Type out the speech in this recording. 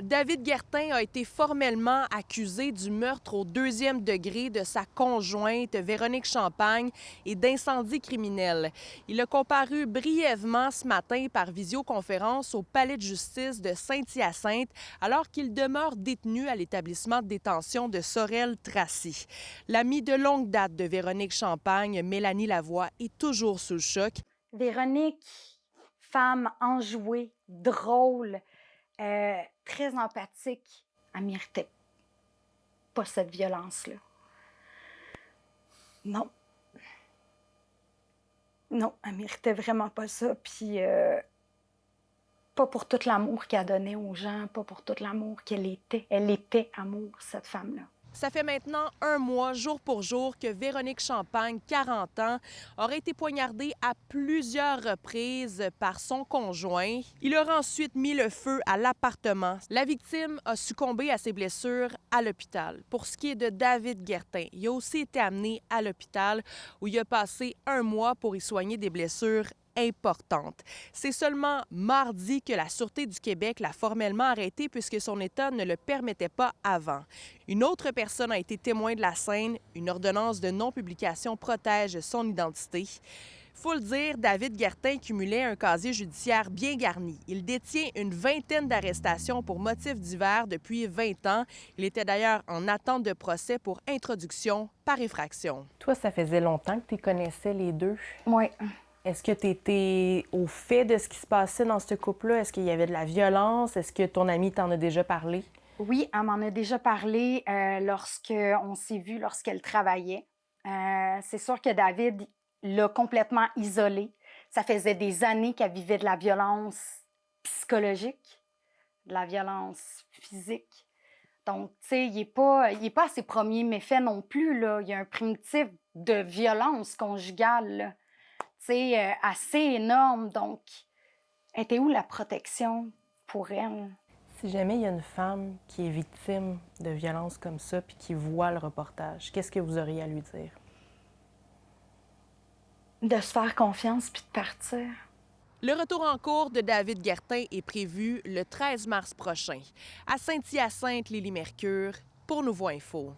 David Guertin a été formellement accusé du meurtre au 2e degré de sa conjointe Véronique Champagne et d'incendie criminel. Il a comparu brièvement ce matin par visioconférence au palais de justice de Saint-Hyacinthe alors qu'il demeure détenu à l'établissement de détention de Sorel-Tracy. L'amie de longue date de Véronique Champagne, Mélanie Lavoie, est toujours sous le choc. Véronique, femme enjouée, drôle, très empathique, elle méritait pas cette violence-là. Non. Non, elle méritait vraiment pas ça. Puis, pas pour tout l'amour qu'elle donnait aux gens, pas pour tout l'amour qu'elle était. Elle était amour, cette femme-là. Ça fait maintenant 1 mois, jour pour jour, que Véronique Champagne, 40 ans, aurait été poignardée à plusieurs reprises par son conjoint. Il aurait ensuite mis le feu à l'appartement. La victime a succombé à ses blessures à l'hôpital. Pour ce qui est de David Guertin, il a aussi été amené à l'hôpital où il a passé 1 mois pour y soigner des blessures importante. C'est seulement mardi que la Sûreté du Québec l'a formellement arrêté puisque son état ne le permettait pas avant. Une autre personne a été témoin de la scène. Une ordonnance de non-publication protège son identité. Faut le dire, David Guertin cumulait un casier judiciaire bien garni. Il détient une vingtaine d'arrestations pour motifs divers depuis 20 ans. Il était d'ailleurs en attente de procès pour introduction par effraction. Toi, ça faisait longtemps que tu connaissais les deux. Oui. Est-ce que tu étais au fait de ce qui se passait dans ce couple-là? Est-ce qu'il y avait de la violence? Est-ce que ton amie t'en a déjà parlé? Oui, elle m'en a déjà parlé lorsqu'on s'est vu, lorsqu'elle travaillait. C'est sûr que David l'a complètement isolée. Ça faisait des années qu'elle vivait de la violence psychologique, de la violence physique. Donc, tu sais, il est pas à ses premiers méfaits non plus, là. Il y a un primitif de violence conjugale, là. Tu sais, assez énorme. Donc, était où la protection pour elle? Si jamais il y a une femme qui est victime de violences comme ça puis qui voit le reportage, qu'est-ce que vous auriez à lui dire? De se faire confiance puis de partir. Le retour en cours de David Guertin est prévu le 13 mars prochain. À Saint-Hyacinthe, Lily Mercure, pour Nouveau Info.